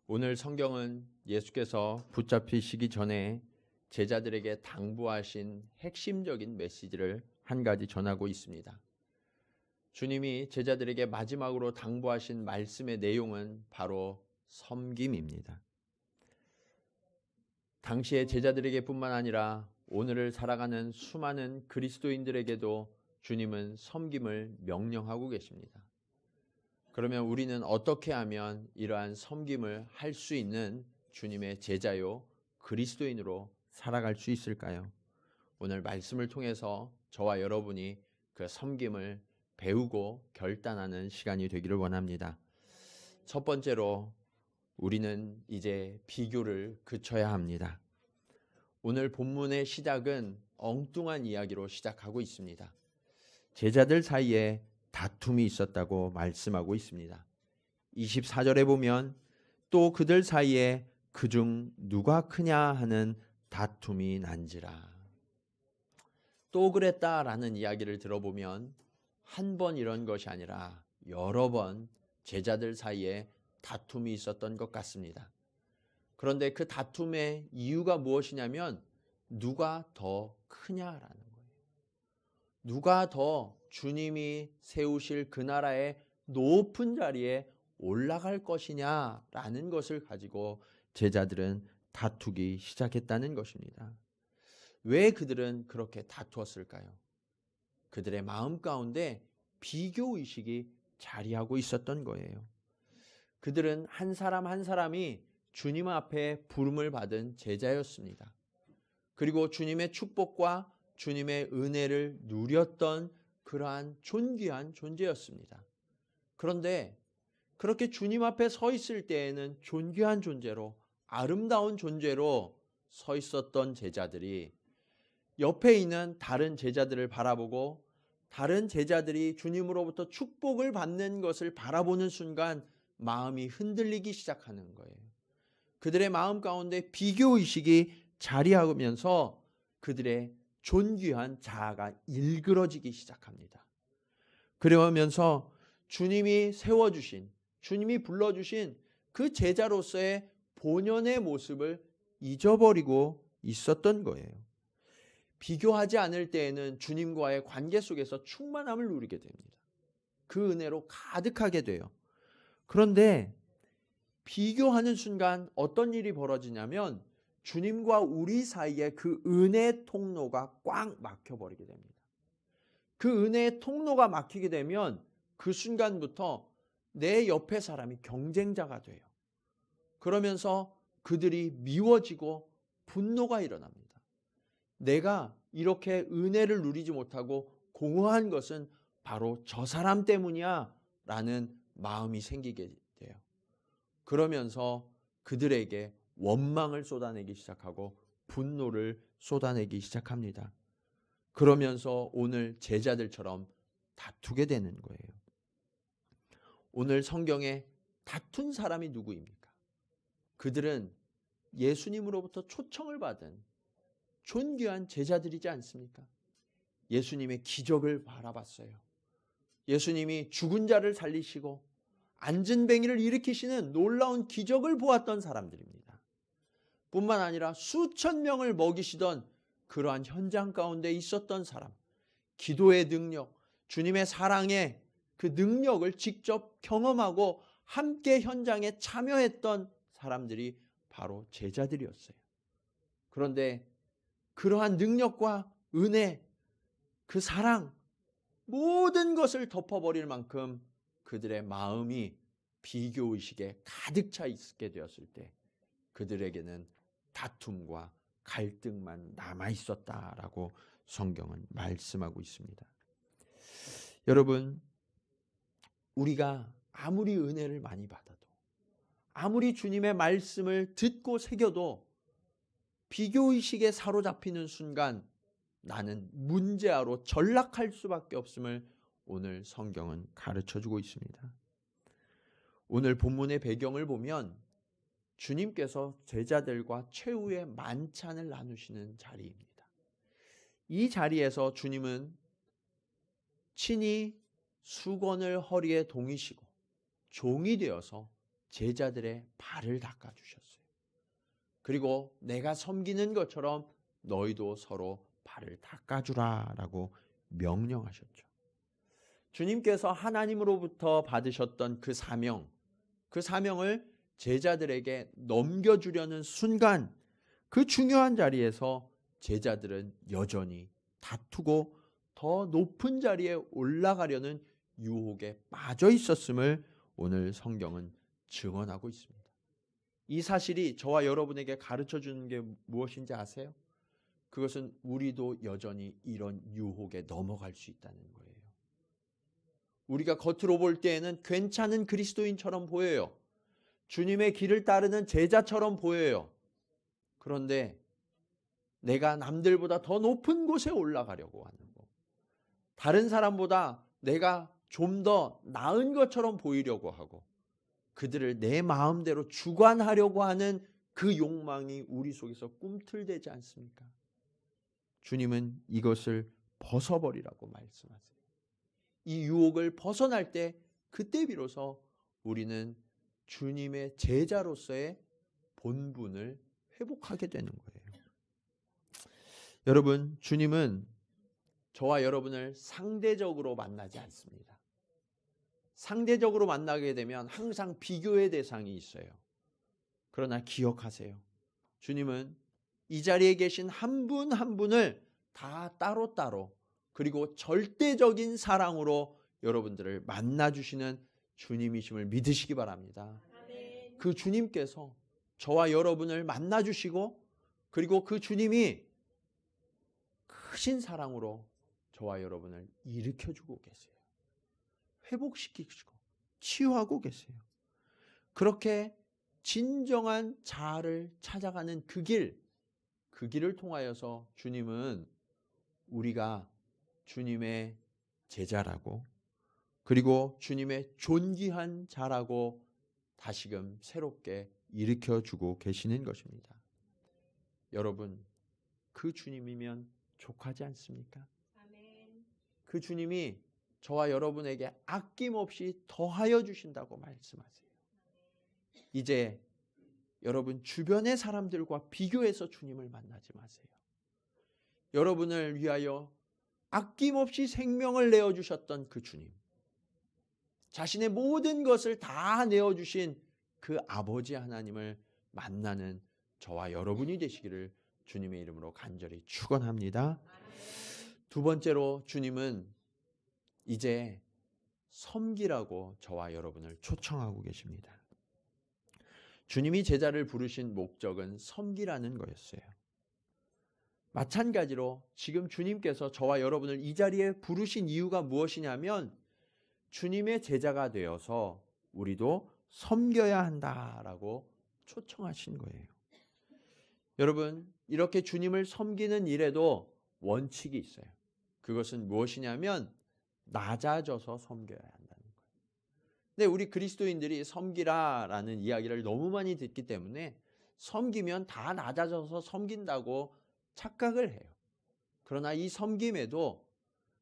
오늘 성경은 예수께서 붙잡히시기 전에 제자들에게 당부하신 핵심적인 메시지를 한 가지 전하고 있습니다. 주님이 제자들에게 마지막으로 당부하신 말씀의 내용은 바로 섬김입니다. 당시의 제자들에게 뿐만 아니라 오늘을 살아가는 수많은 그리스도인들에게도 주님은 섬김을 명령하고 계십니다. 그러면 우리는 어떻게 하면 이러한 섬김을 할 수 있는 주님의 제자요 그리스도인으로 살아갈 수 있을까요? 오늘 말씀을 통해서 저와 여러분이 그 섬김을 배우고 결단하는 시간이 되기를 원합니다. 첫 번째로 우리는 이제 비교를 그쳐야 합니다. 오늘 본문의 시작은 엉뚱한 이야기로 시작하고 있습니다. 제자들 사이에 다툼이 있었다고 말씀하고 있습니다. 24절에 보면 또 그들 사이에 그중 누가 크냐 하는 다툼이 난지라. 또 그랬다라는 이야기를 들어보면 한 번 이런 것이 아니라 여러 번 제자들 사이에 다툼이 있었던 것 같습니다. 그런데 그 다툼의 이유가 무엇이냐면 누가 더 크냐라는 거예요. 누가 더 주님이 세우실 그 나라의 높은 자리에 올라갈 것이냐라는 것을 가지고 제자들은 다투기 시작했다는 것입니다. 왜 그들은 그렇게 다투었을까요? 그들의 마음 가운데 비교의식이 자리하고 있었던 거예요. 그들은 한 사람 한 사람이 주님 앞에 부름을 받은 제자였습니다. 그리고 주님의 축복과 주님의 은혜를 누렸던 그러한 존귀한 존재였습니다. 그런데 그렇게 주님 앞에 서 있을 때에는 존귀한 존재로, 아름다운 존재로 서 있었던 제자들이 옆에 있는 다른 제자들을 바라보고 다른 제자들이 주님으로부터 축복을 받는 것을 바라보는 순간 마음이 흔들리기 시작하는 거예요. 그들의 마음 가운데 비교의식이 자리하면서 그들의 존귀한 자아가 일그러지기 시작합니다. 그러면서 주님이 세워주신, 주님이 불러주신 그 제자로서의 본연의 모습을 잊어버리고 있었던 거예요. 비교하지 않을 때에는 주님과의 관계 속에서 충만함을 누리게 됩니다. 그 은혜로 가득하게 돼요. 그런데 비교하는 순간 어떤 일이 벌어지냐면 주님과 우리 사이에 그 은혜의 통로가 꽉 막혀버리게 됩니다. 그 은혜의 통로가 막히게 되면 그 순간부터 내 옆에 사람이 경쟁자가 돼요. 그러면서 그들이 미워지고 분노가 일어납니다. 내가 이렇게 은혜를 누리지 못하고 공허한 것은 바로 저 사람 때문이야 라는 마음이 생기게 돼요. 그러면서 그들에게 원망을 쏟아내기 시작하고 분노를 쏟아내기 시작합니다. 그러면서 오늘 제자들처럼 다투게 되는 거예요. 오늘 성경에 다툰 사람이 누구입니까? 그들은 예수님으로부터 초청을 받은 존귀한 제자들이지 않습니까? 예수님의 기적을 바라봤어요. 예수님이 죽은 자를 살리시고 앉은 뱅이를 일으키시는 놀라운 기적을 보았던 사람들입니다. 뿐만 아니라 수천 명을 먹이시던 그러한 현장 가운데 있었던 사람, 기도의 능력, 주님의 사랑의 그 능력을 직접 경험하고 함께 현장에 참여했던 사람들이 바로 제자들이었어요. 그런데 그러한 능력과 은혜, 그 사랑, 모든 것을 덮어버릴 만큼 그들의 마음이 비교의식에 가득 차 있게 되었을 때 그들에게는 다툼과 갈등만 남아 있었다라고 성경은 말씀하고 있습니다. 여러분, 우리가 아무리 은혜를 많이 받아도 아무리 주님의 말씀을 듣고 새겨도 비교의식에 사로잡히는 순간 나는 문제아로 전락할 수밖에 없음을 오늘 성경은 가르쳐주고 있습니다. 오늘 본문의 배경을 보면 주님께서 제자들과 최후의 만찬을 나누시는 자리입니다. 이 자리에서 주님은 친히 수건을 허리에 동이시고 종이 되어서 제자들의 발을 닦아주셨어요. 그리고 내가 섬기는 것처럼 너희도 서로 발을 닦아주라 라고 명령하셨죠. 주님께서 하나님으로부터 받으셨던 그 사명을 제자들에게 넘겨주려는 순간 그 중요한 자리에서 제자들은 여전히 다투고 더 높은 자리에 올라가려는 유혹에 빠져 있었음을 오늘 성경은 증언하고 있습니다. 이 사실이 저와 여러분에게 가르쳐 주는 게 무엇인지 아세요? 그것은 우리도 여전히 이런 유혹에 넘어갈 수 있다는 거예요. 우리가 겉으로 볼 때에는 괜찮은 그리스도인처럼 보여요. 주님의 길을 따르는 제자처럼 보여요. 그런데 내가 남들보다 더 높은 곳에 올라가려고 하는 거, 다른 사람보다 내가 좀 더 나은 것처럼 보이려고 하고 그들을 내 마음대로 주관하려고 하는 그 욕망이 우리 속에서 꿈틀대지 않습니까? 주님은 이것을 벗어버리라고 말씀하세요. 이 유혹을 벗어날 때 그때 비로소 우리는 주님의 제자로서의 본분을 회복하게 되는 거예요. 여러분, 주님은 저와 여러분을 상대적으로 만나지 않습니다. 상대적으로 만나게 되면 항상 비교의 대상이 있어요. 그러나 기억하세요. 주님은 이 자리에 계신 한 분 한 분을 다 따로따로 그리고 절대적인 사랑으로 여러분들을 만나주시는 주님이심을 믿으시기 바랍니다. 아멘. 그 주님께서 저와 여러분을 만나주시고 그리고 그 주님이 크신 사랑으로 저와 여러분을 일으켜주고 계세요. 회복시키시고 치유하고 계세요. 그렇게 진정한 자아를 찾아가는 그 길을 통하여서 주님은 우리가 주님의 제자라고 그리고 주님의 존귀한 자라고 다시금 새롭게 일으켜주고 계시는 것입니다. 여러분, 그 주님이면 족하지 않습니까? 아멘. 그 주님이 저와 여러분에게 아낌없이 더하여 주신다고 말씀하세요. 이제 여러분 주변의 사람들과 비교해서 주님을 만나지 마세요. 여러분을 위하여 아낌없이 생명을 내어주셨던 그 주님, 자신의 모든 것을 다 내어주신 그 아버지 하나님을 만나는 저와 여러분이 되시기를 주님의 이름으로 간절히 축원합니다. 두 번째로 주님은 이제 섬기라고 저와 여러분을 초청하고 계십니다. 주님이 제자를 부르신 목적은 섬기라는 거였어요. 마찬가지로 지금 주님께서 저와 여러분을 이 자리에 부르신 이유가 무엇이냐면 주님의 제자가 되어서 우리도 섬겨야 한다라고 초청하신 거예요. 여러분, 이렇게 주님을 섬기는 일에도 원칙이 있어요. 그것은 무엇이냐면 낮아져서 섬겨야 한다는 거예요. 근데 우리 그리스도인들이 섬기라라는 이야기를 너무 많이 듣기 때문에 섬기면 다 낮아져서 섬긴다고 착각을 해요. 그러나 이 섬김에도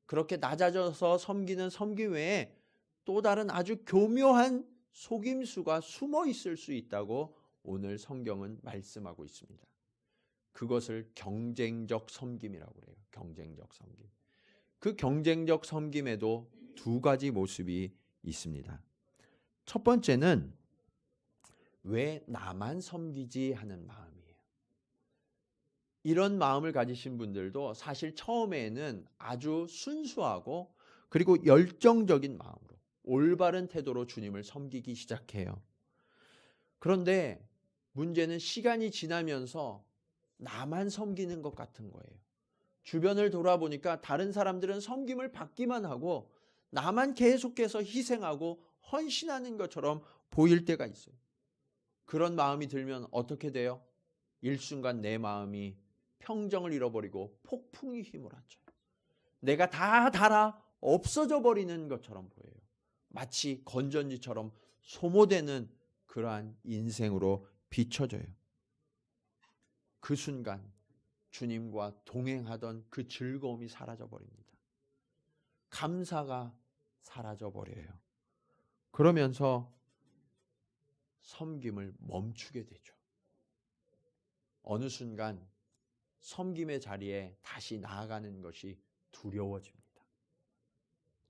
그렇게 낮아져서 섬기는 섬김 외에 또 다른 아주 교묘한 속임수가 숨어 있을 수 있다고 오늘 성경은 말씀하고 있습니다. 그것을 경쟁적 섬김이라고 해요. 경쟁적 섬김. 그 경쟁적 섬김에도 두 가지 모습이 있습니다. 첫 번째는 왜 나만 섬기지 하는 마음이에요. 이런 마음을 가지신 분들도 사실 처음에는 아주 순수하고 그리고 열정적인 마음으로 올바른 태도로 주님을 섬기기 시작해요. 그런데 문제는 시간이 지나면서 나만 섬기는 것 같은 거예요. 주변을 돌아보니까 다른 사람들은 섬김을 받기만 하고 나만 계속해서 희생하고 헌신하는 것처럼 보일 때가 있어요. 그런 마음이 들면 어떻게 돼요? 일순간 내 마음이 평정을 잃어버리고 폭풍이 휘몰아쳐요. 내가 다 달아 없어져 버리는 것처럼 보여요. 마치 건전지처럼 소모되는 그러한 인생으로 비춰져요. 그 순간 주님과 동행하던 그 즐거움이 사라져 버립니다. 감사가 사라져 버려요. 그러면서 섬김을 멈추게 되죠. 어느 순간 섬김의 자리에 다시 나아가는 것이 두려워집니다.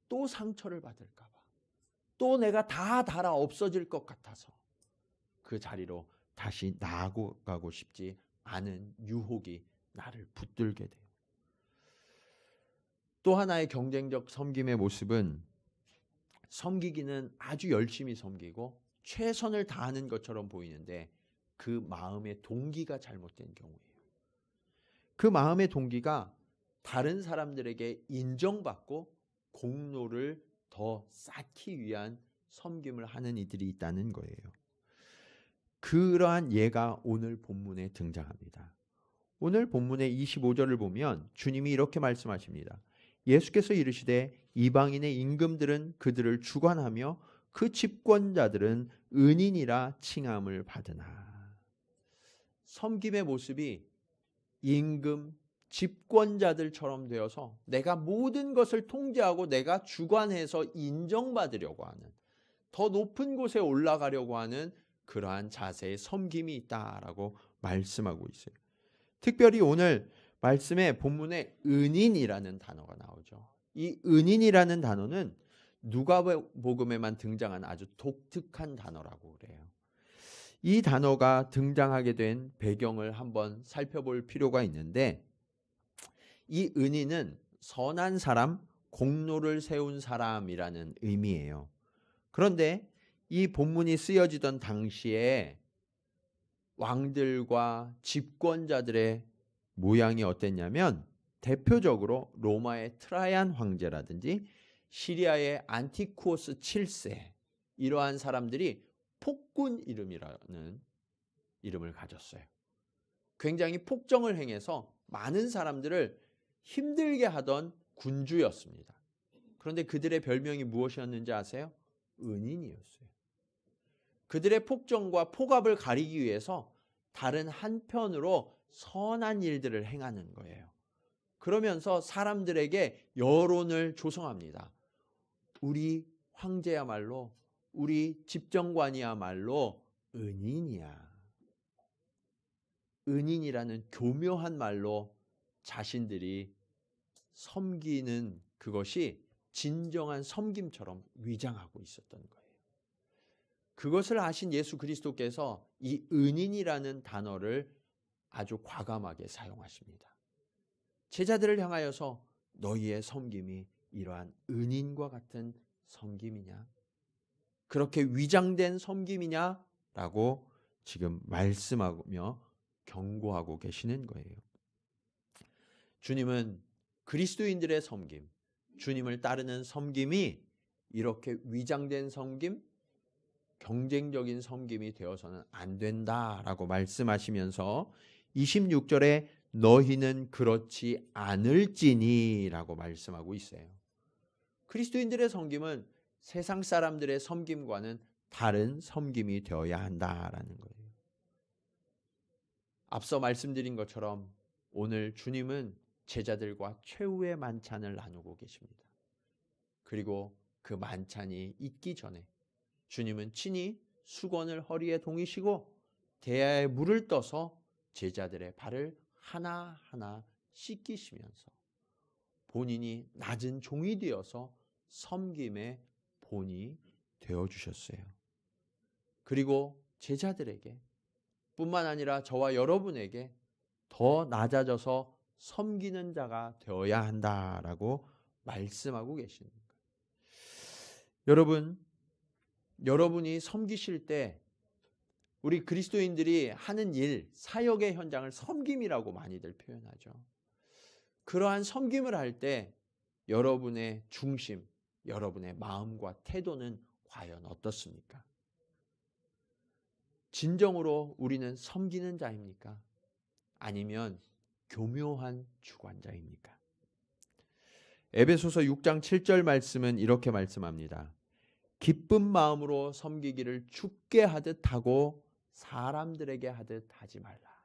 또 상처를 받을까 봐. 또 내가 다 달아 없어질 것 같아서 그 자리로 다시 나아가고 싶지 않은 유혹이 나를 붙들게 돼요. 또 하나의 경쟁적 섬김의 모습은 섬기기는 아주 열심히 섬기고 최선을 다하는 것처럼 보이는데 그 마음의 동기가 잘못된 경우예요. 그 마음의 동기가 다른 사람들에게 인정받고 공로를 더 쌓기 위한 섬김을 하는 이들이 있다는 거예요. 그러한 예가 오늘 본문에 등장합니다. 오늘 본문의 25절을 보면 주님이 이렇게 말씀하십니다. 예수께서 이르시되 이방인의 임금들은 그들을 주관하며 그 집권자들은 은인이라 칭함을 받으나. 섬김의 모습이 임금, 집권자들처럼 되어서 내가 모든 것을 통제하고 내가 주관해서 인정받으려고 하는, 더 높은 곳에 올라가려고 하는 그러한 자세의 섬김이 있다라고 말씀하고 있어요. 특별히 오늘 말씀의 본문에 은인이라는 단어가 나오죠. 이 은인이라는 단어는 누가복음에만 등장한 아주 독특한 단어라고 그래요. 이 단어가 등장하게 된 배경을 한번 살펴볼 필요가 있는데, 이 은인은 선한 사람, 공로를 세운 사람이라는 의미예요. 그런데 이 본문이 쓰여지던 당시에 왕들과 집권자들의 모양이 어땠냐면 대표적으로 로마의 트라이안 황제라든지 시리아의 안티쿠오스 7세, 이러한 사람들이 폭군 이름이라는 이름을 가졌어요. 굉장히 폭정을 행해서 많은 사람들을 힘들게 하던 군주였습니다. 그런데 그들의 별명이 무엇이었는지 아세요? 은인이었어요. 그들의 폭정과 폭압을 가리기 위해서 다른 한편으로 선한 일들을 행하는 거예요. 그러면서 사람들에게 여론을 조성합니다. 우리 황제야말로, 우리 집정관이야말로 은인이야. 은인이라는 교묘한 말로 자신들이 섬기는 그것이 진정한 섬김처럼 위장하고 있었던 거예요. 그것을 아신 예수 그리스도께서 이 은인이라는 단어를 아주 과감하게 사용하십니다. 제자들을 향하여서 너희의 섬김이 이러한 은인과 같은 섬김이냐? 그렇게 위장된 섬김이냐라고 지금 말씀하며 경고하고 계시는 거예요. 주님은 그리스도인들의 섬김, 주님을 따르는 섬김이 이렇게 위장된 섬김, 경쟁적인 섬김이 되어서는 안 된다라고 말씀하시면서 26절에 너희는 그렇지 않을지니라고 말씀하고 있어요. 그리스도인들의 섬김은 세상 사람들의 섬김과는 다른 섬김이 되어야 한다라는 거예요. 앞서 말씀드린 것처럼 오늘 주님은 제자들과 최후의 만찬을 나누고 계십니다. 그리고 그 만찬이 있기 전에 주님은 친히 수건을 허리에 동이시고 대야에 물을 떠서 제자들의 발을 하나하나 씻기시면서 본인이 낮은 종이 되어서 섬김의 본이 되어주셨어요. 그리고 제자들에게 뿐만 아니라 저와 여러분에게 더 낮아져서 섬기는 자가 되어야 한다라고 말씀하고 계시는 거예요. 여러분이 섬기실 때 우리 그리스도인들이 하는 일, 사역의 현장을 섬김이라고 많이들 표현하죠. 그러한 섬김을 할 때 여러분의 중심, 여러분의 마음과 태도는 과연 어떻습니까? 진정으로 우리는 섬기는 자입니까? 아니면 교묘한 주관자입니까? 에베소서 6장 7절 말씀은 이렇게 말씀합니다. 기쁜 마음으로 섬기기를 주께 하듯 하고 사람들에게 하듯 하지 말라.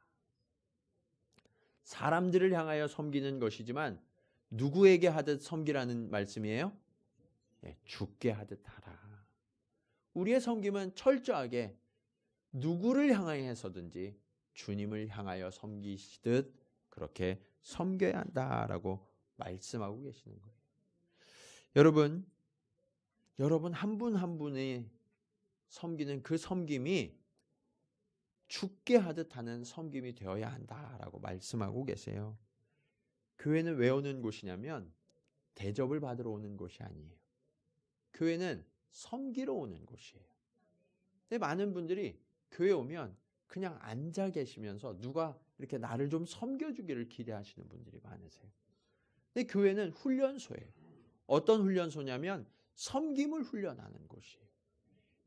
사람들을 향하여 섬기는 것이지만 누구에게 하듯 섬기라는 말씀이에요? 주께 하듯 하라. 우리의 섬김은 철저하게 누구를 향하여서든지 주님을 향하여 섬기시듯 그렇게 섬겨야 한다라고 말씀하고 계시는 거예요. 여러분 한 분 한 분이 섬기는 그 섬김이 죽게 하듯 하는 섬김이 되어야 한다라고 말씀하고 계세요. 교회는 왜 오는 곳이냐면 대접을 받으러 오는 곳이 아니에요. 교회는 섬기러 오는 곳이에요. 근데 많은 분들이 교회 오면 그냥 앉아 계시면서 누가 이렇게 나를 좀 섬겨주기를 기대하시는 분들이 많으세요. 근데 교회는 훈련소예요. 어떤 훈련소냐면 섬김을 훈련하는 곳이에요.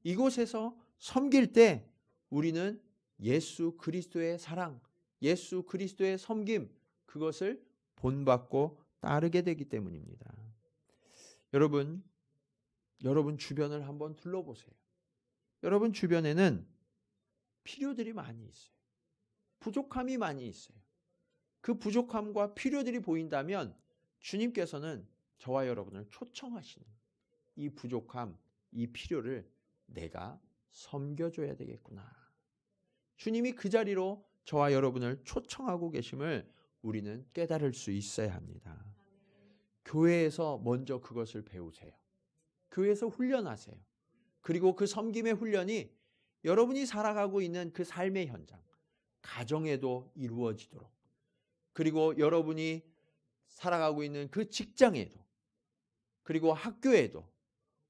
이곳에서 섬길 때 우리는 예수 그리스도의 사랑, 예수 그리스도의 섬김, 그것을 본받고 따르게 되기 때문입니다. 여러분 주변을 한번 둘러보세요. 여러분 주변에는 필요들이 많이 있어요. 부족함이 많이 있어요. 그 부족함과 필요들이 보인다면 주님께서는 저와 여러분을 초청하시는 이 부족함, 이 필요를 내가 섬겨줘야 되겠구나. 주님이 그 자리로 저와 여러분을 초청하고 계심을 우리는 깨달을 수 있어야 합니다. 교회에서 먼저 그것을 배우세요. 교회에서 훈련하세요. 그리고 그 섬김의 훈련이 여러분이 살아가고 있는 그 삶의 현장, 가정에도 이루어지도록, 그리고 여러분이 살아가고 있는 그 직장에도, 그리고 학교에도,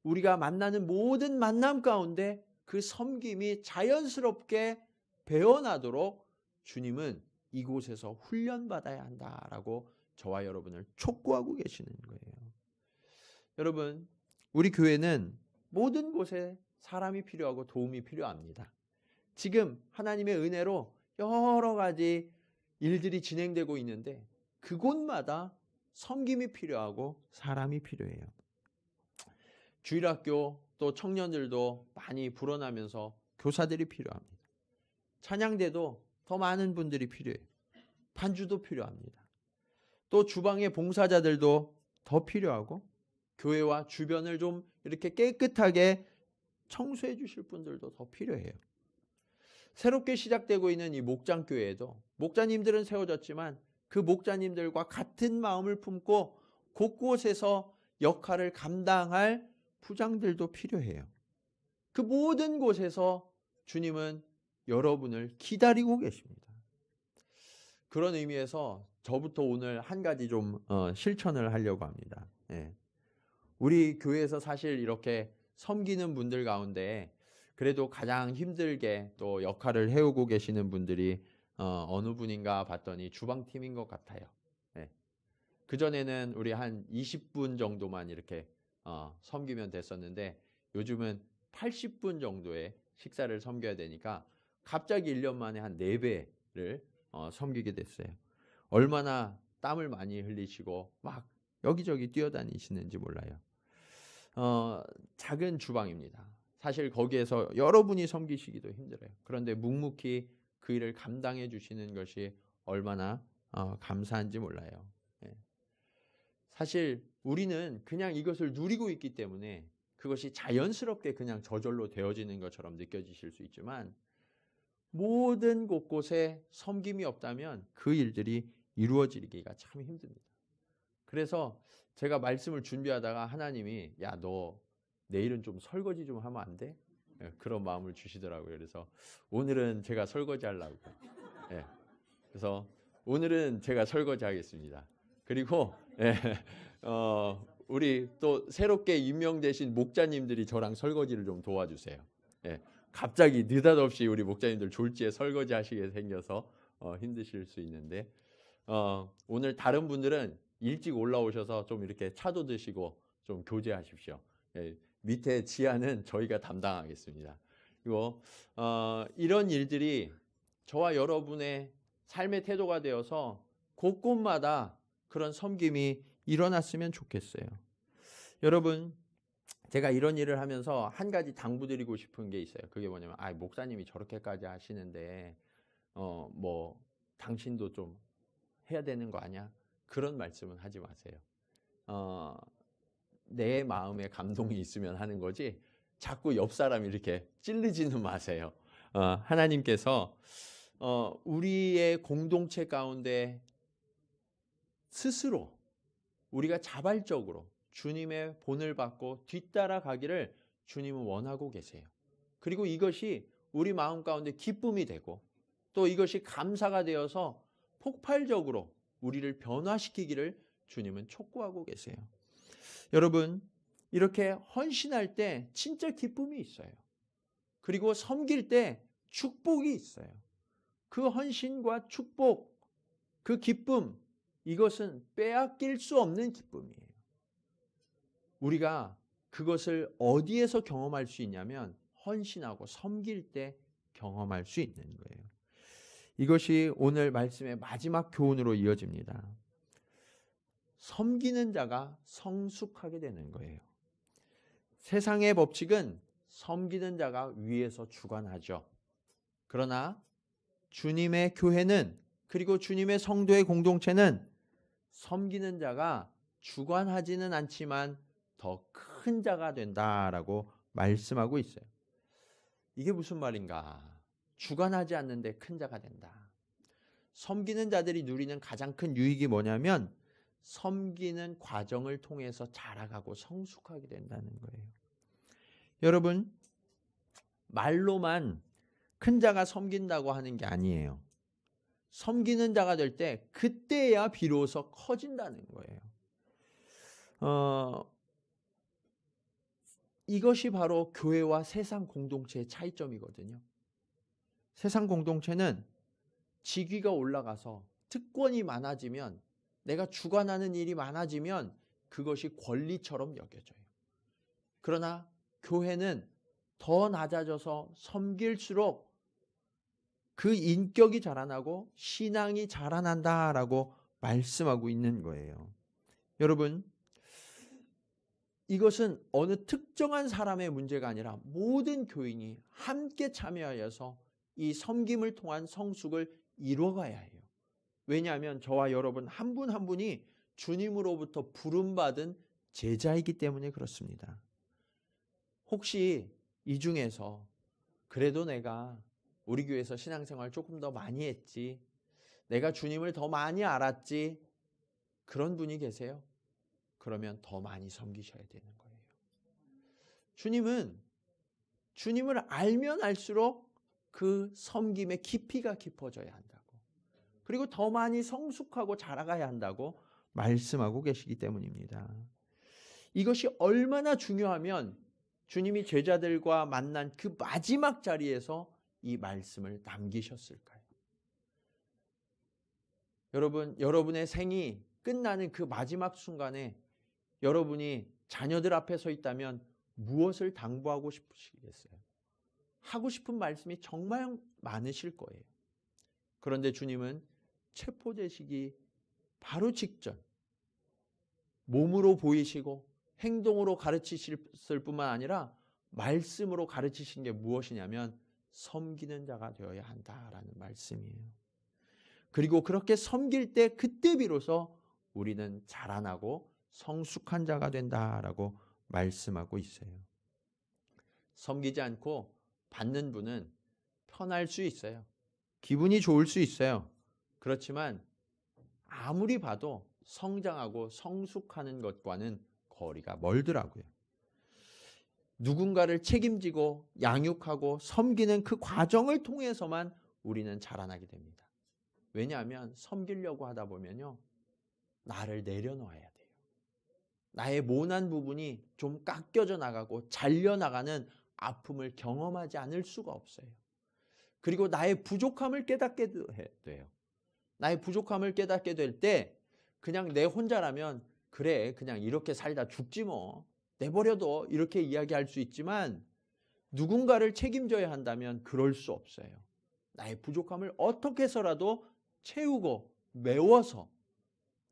우리가 만나는 모든 만남 가운데 그 섬김이 자연스럽게 배어나도록 주님은 이곳에서 훈련받아야 한다라고 저와 여러분을 촉구하고 계시는 거예요. 여러분, 우리 교회는 모든 곳에 사람이 필요하고 도움이 필요합니다. 지금 하나님의 은혜로 여러 가지 일들이 진행되고 있는데 그곳마다 섬김이 필요하고 사람이 필요해요. 주일학교 또 청년들도 많이 불어나면서 교사들이 필요합니다. 찬양대도 더 많은 분들이 필요해요. 반주도 필요합니다. 또 주방의 봉사자들도 더 필요하고 교회와 주변을 좀 이렇게 깨끗하게 청소해 주실 분들도 더 필요해요. 새롭게 시작되고 있는 이 목장교회에도 목자님들은 세워졌지만 그 목자님들과 같은 마음을 품고 곳곳에서 역할을 감당할 부장들도 필요해요. 그 모든 곳에서 주님은 여러분을 기다리고 계십니다. 그런 의미에서 저부터 오늘 한 가지 좀 실천을 하려고 합니다. 우리 교회에서 사실 이렇게 섬기는 분들 가운데 그래도 가장 힘들게 또 역할을 해오고 계시는 분들이 어느 분인가 봤더니 주방팀인 것 같아요. 그전에는 우리 한 20분 정도만 이렇게 섬기면 됐었는데 요즘은 80분 정도의 식사를 섬겨야 되니까 갑자기 1년 만에 한 4배를 섬기게 됐어요. 얼마나 땀을 많이 흘리시고 막 여기저기 뛰어다니시는지 몰라요. 작은 주방입니다. 사실 거기에서 여러분이 섬기시기도 힘들어요. 그런데 묵묵히 그 일을 감당해 주시는 것이 얼마나 감사한지 몰라요. 사실 우리는 그냥 이것을 누리고 있기 때문에 그것이 자연스럽게 그냥 저절로 되어지는 것처럼 느껴지실 수 있지만 모든 곳곳에 섬김이 없다면 그 일들이 이루어지기가 참 힘듭니다. 그래서 제가 말씀을 준비하다가 하나님이 야, 너 내일은 좀 설거지 좀 하면 안 돼? 그런 마음을 주시더라고요. 그래서 오늘은 제가 설거지 하려고. 그래서 오늘은 제가 설거지 하겠습니다. 그리고 우리 또 새롭게 임명되신 목자님들이 저랑 설거지를 좀 도와주세요. 갑자기 느닷없이 우리 목자님들 졸지에 설거지 하시게 생겨서 힘드실 수 있는데 오늘 다른 분들은 일찍 올라오셔서 좀 이렇게 차도 드시고 좀 교제하십시오. 밑에 지하는 저희가 담당하겠습니다. 그리고 이런 일들이 저와 여러분의 삶의 태도가 되어서 곳곳마다 그런 섬김이 일어났으면 좋겠어요. 여러분, 제가 이런 일을 하면서 한 가지 당부드리고 싶은 게 있어요. 그게 뭐냐면 목사님이 저렇게까지 하시는데 뭐 당신도 좀 해야 되는 거 아니야? 그런 말씀은 하지 마세요. 내 마음에 감동이 있으면 하는 거지 자꾸 옆 사람 이렇게 찔르지는 마세요. 하나님께서 우리의 공동체 가운데 스스로 우리가 자발적으로 주님의 본을 받고 뒤따라 가기를 주님은 원하고 계세요. 그리고 이것이 우리 마음 가운데 기쁨이 되고 또 이것이 감사가 되어서 폭발적으로 우리를 변화시키기를 주님은 촉구하고 계세요. 여러분, 이렇게 헌신할 때 진짜 기쁨이 있어요. 그리고 섬길 때 축복이 있어요. 그 헌신과 축복, 그 기쁨, 이것은 빼앗길 수 없는 기쁨이에요. 우리가 그것을 어디에서 경험할 수 있냐면 헌신하고 섬길 때 경험할 수 있는 거예요. 이것이 오늘 말씀의 마지막 교훈으로 이어집니다. 섬기는 자가 성숙하게 되는 거예요. 세상의 법칙은 섬기는 자가 위에서 주관하죠. 그러나 주님의 교회는 그리고 주님의 성도의 공동체는 섬기는 자가 주관하지는 않지만 더 큰 자가 된다라고 말씀하고 있어요. 이게 무슨 말인가? 주관하지 않는데 큰 자가 된다. 섬기는 자들이 누리는 가장 큰 유익이 뭐냐면 섬기는 과정을 통해서 자라가고 성숙하게 된다는 거예요. 여러분, 말로만 큰 자가 섬긴다고 하는 게 아니에요. 섬기는 자가 될 때 그때야 비로소 커진다는 거예요. 이것이 바로 교회와 세상 공동체의 차이점이거든요. 세상 공동체는 직위가 올라가서 특권이 많아지면 내가 주관하는 일이 많아지면 그것이 권리처럼 여겨져요. 그러나 교회는 더 낮아져서 섬길수록 그 인격이 자라나고 신앙이 자라난다라고 말씀하고 있는 거예요. 여러분, 이것은 어느 특정한 사람의 문제가 아니라 모든 교인이 함께 참여하여서 이 섬김을 통한 성숙을 이루어가야 해요. 왜냐하면 저와 여러분 한 분 한 분이 주님으로부터 부름받은 제자이기 때문에 그렇습니다. 혹시 이 중에서 그래도 내가 우리 교회에서 신앙생활 조금 더 많이 했지, 내가 주님을 더 많이 알았지, 그런 분이 계세요? 그러면 더 많이 섬기셔야 되는 거예요. 주님을 알면 알수록 그 섬김의 깊이가 깊어져야 한다고. 그리고 더 많이 성숙하고 자라가야 한다고 말씀하고 계시기 때문입니다. 이것이 얼마나 중요하면 주님이 제자들과 만난 그 마지막 자리에서 이 말씀을 남기셨을까요? 여러분의 생이 끝나는 그 마지막 순간에 여러분이 자녀들 앞에 서 있다면 무엇을 당부하고 싶으시겠어요? 하고 싶은 말씀이 정말 많으실 거예요. 그런데 주님은 체포되시기 바로 직전 몸으로 보이시고 행동으로 가르치실 뿐만 아니라 말씀으로 가르치신 게 무엇이냐면 섬기는 자가 되어야 한다라는 말씀이에요. 그리고 그렇게 섬길 때 그때 비로소 우리는 자라나고 성숙한 자가 된다라고 말씀하고 있어요. 섬기지 않고 받는 분은 편할 수 있어요. 기분이 좋을 수 있어요. 그렇지만 아무리 봐도 성장하고 성숙하는 것과는 거리가 멀더라고요. 누군가를 책임지고 양육하고 섬기는 그 과정을 통해서만 우리는 자라나게 됩니다. 왜냐하면 섬기려고 하다 보면요, 나를 내려놓아야 돼요. 나의 모난 부분이 좀 깎여져 나가고 잘려나가는 아픔을 경험하지 않을 수가 없어요. 그리고 나의 부족함을 깨닫게 돼요. 나의 부족함을 깨닫게 될 때 그냥 내 혼자라면 그래, 그냥 이렇게 살다 죽지 뭐, 내버려둬, 이렇게 이야기할 수 있지만 누군가를 책임져야 한다면 그럴 수 없어요. 나의 부족함을 어떻게 해서라도 채우고 메워서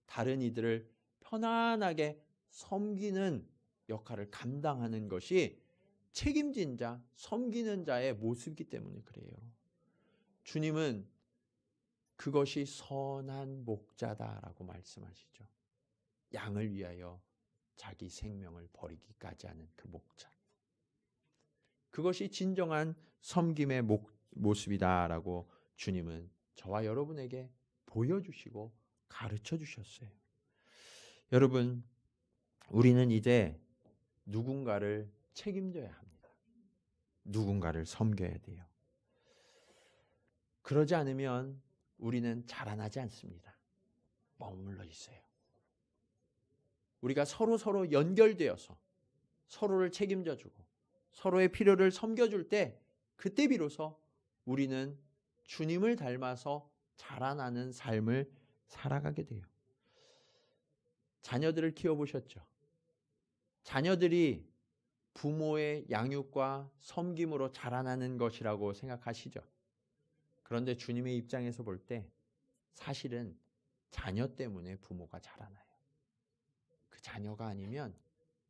다른 이들을 편안하게 섬기는 역할을 감당하는 것이 책임진 자, 섬기는 자의 모습이기 때문에 그래요. 주님은 그것이 선한 목자다라고 말씀하시죠. 양을 위하여 자기 생명을 버리기까지 하는 그 목자. 그것이 진정한 섬김의 모습이다라고 주님은 저와 여러분에게 보여주시고 가르쳐 주셨어요. 여러분, 우리는 이제 누군가를 책임져야 합니다. 누군가를 섬겨야 돼요. 그러지 않으면 우리는 자라나지 않습니다. 머물러 있어요. 우리가 서로 연결되어서 서로를 책임져주고 서로의 필요를 섬겨줄 때 그때 비로소 우리는 주님을 닮아서 자라나는 삶을 살아가게 돼요. 자녀들을 키워보셨죠? 자녀들이 부모의 양육과 섬김으로 자라나는 것이라고 생각하시죠? 그런데 주님의 입장에서 볼 때 사실은 자녀 때문에 부모가 자라나요. 그 자녀가 아니면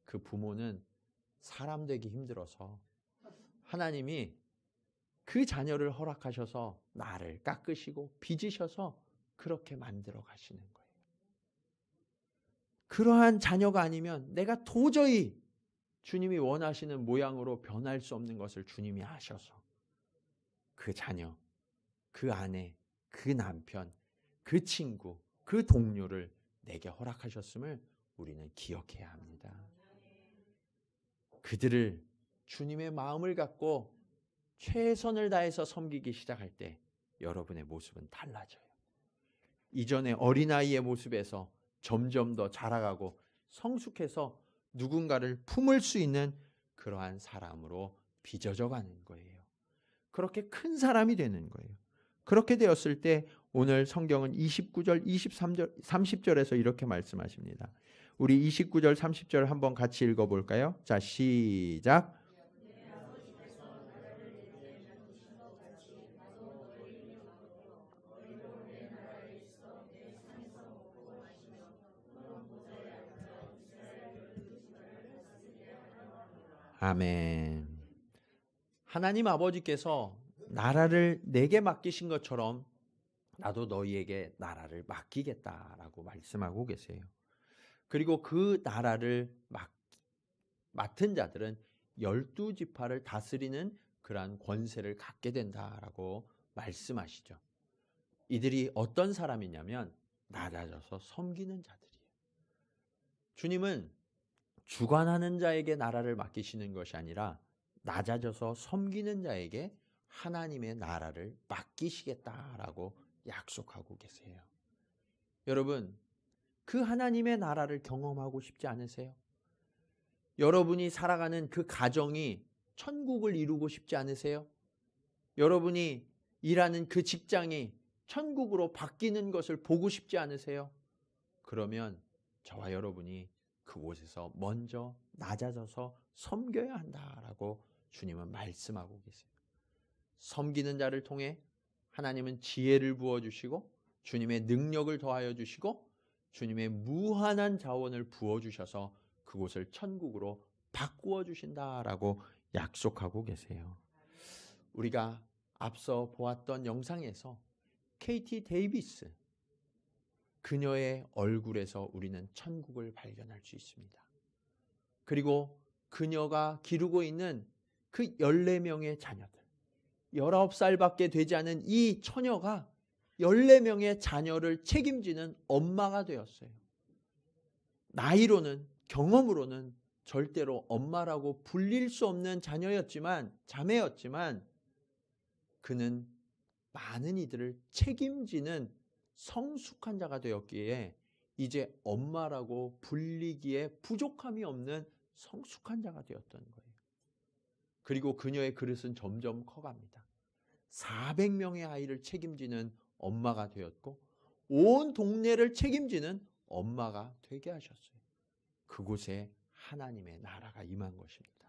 그 부모는 사람 되기 힘들어서 하나님이 그 자녀를 허락하셔서 나를 깎으시고 빚으셔서 그렇게 만들어 가시는 거예요. 그러한 자녀가 아니면 내가 도저히 주님이 원하시는 모양으로 변할 수 없는 것을 주님이 아셔서 그 자녀, 그 아내, 그 남편, 그 친구, 그 동료를 내게 허락하셨음을 우리는 기억해야 합니다. 그들을 주님의 마음을 갖고 최선을 다해서 섬기기 시작할 때 여러분의 모습은 달라져요. 이전의 어린아이의 모습에서 점점 더 자라가고 성숙해서 누군가를 품을 수 있는 그러한 사람으로 빚어져 가는 거예요. 그렇게 큰 사람이 되는 거예요. 그렇게 되었을 때 오늘 성경은 29절, 23절, 30절에서 이렇게 말씀하십니다. 우리 29절, 30절 한번 같이 읽어볼까요? 자, 시작. 아멘. 하나님 아버지께서 나라를 내게 맡기신 것처럼 나도 너희에게 나라를 맡기겠다라고 말씀하고 계세요. 그리고 그 나라를 맡은 자들은 12지파를 다스리는 그러한 권세를 갖게 된다라고 말씀하시죠. 이들이 어떤 사람이냐면 낮아져서 섬기는 자들이에요. 주님은 주관하는 자에게 나라를 맡기시는 것이 아니라 낮아져서 섬기는 자에게 하나님의 나라를 맡기시겠다라고 약속하고 계세요. 여러분, 그 하나님의 나라를 경험하고 싶지 않으세요? 여러분이 살아가는 그 가정이 천국을 이루고 싶지 않으세요? 여러분이 일하는 그 직장이 천국으로 바뀌는 것을 보고 싶지 않으세요? 그러면 저와 여러분이 그곳에서 먼저 낮아져서 섬겨야 한다라고 주님은 말씀하고 계세요. 섬기는 자를 통해 하나님은 지혜를 부어주시고 주님의 능력을 더하여 주시고 주님의 무한한 자원을 부어주셔서 그곳을 천국으로 바꾸어 주신다라고 약속하고 계세요. 우리가 앞서 보았던 영상에서 KT 데이비스, 그녀의 얼굴에서 우리는 천국을 발견할 수 있습니다. 그리고 그녀가 기르고 있는 그 14명의 자녀들, 19살밖에 되지 않은 이 처녀가 14명의 자녀를 책임지는 엄마가 되었어요. 나이로는, 경험으로는 절대로 엄마라고 불릴 수 없는 자매였지만 그는 많은 이들을 책임지는 성숙한 자가 되었기에 이제 엄마라고 불리기에 부족함이 없는 성숙한 자가 되었던 거예요. 그리고 그녀의 그릇은 점점 커갑니다. 400명의 아이를 책임지는 엄마가 되었고 온 동네를 책임지는 엄마가 되게 하셨어요. 그곳에 하나님의 나라가 임한 것입니다.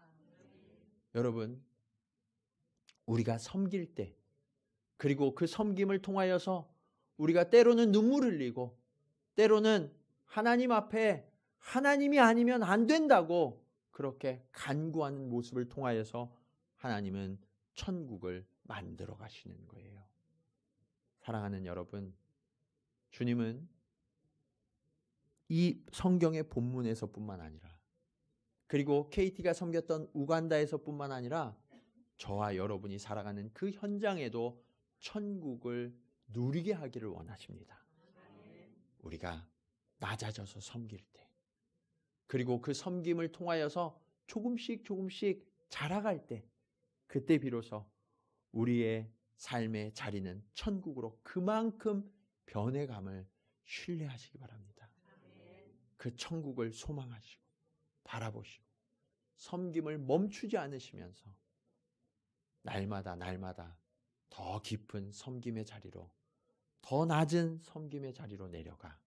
여러분, 우리가 섬길 때 그리고 그 섬김을 통하여서 우리가 때로는 눈물을 흘리고 때로는 하나님 앞에 하나님이 아니면 안 된다고 그렇게 간구하는 모습을 통하여서 하나님은 천국을 만들어 가시는 거예요. 사랑하는 여러분, 주님은 이 성경의 본문에서뿐만 아니라 그리고 KT가 섬겼던 우간다에서뿐만 아니라 저와 여러분이 살아가는 그 현장에도 천국을 누리게 하기를 원하십니다. 우리가 낮아져서 섬길 때, 그리고 그 섬김을 통하여서 조금씩 자라갈 때, 그때 비로소 우리의 삶의 자리는 천국으로 그만큼 변해감을 신뢰하시기 바랍니다. 그 천국을 소망하시고 바라보시고 섬김을 멈추지 않으시면서 날마다 더 깊은 섬김의 자리로, 더 낮은 섬김의 자리로 내려가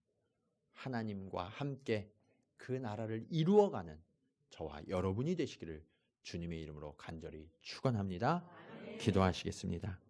하나님과 함께 그 나라를 이루어가는 저와 여러분이 되시기를 주님의 이름으로 간절히 축원합니다. 기도하시겠습니다.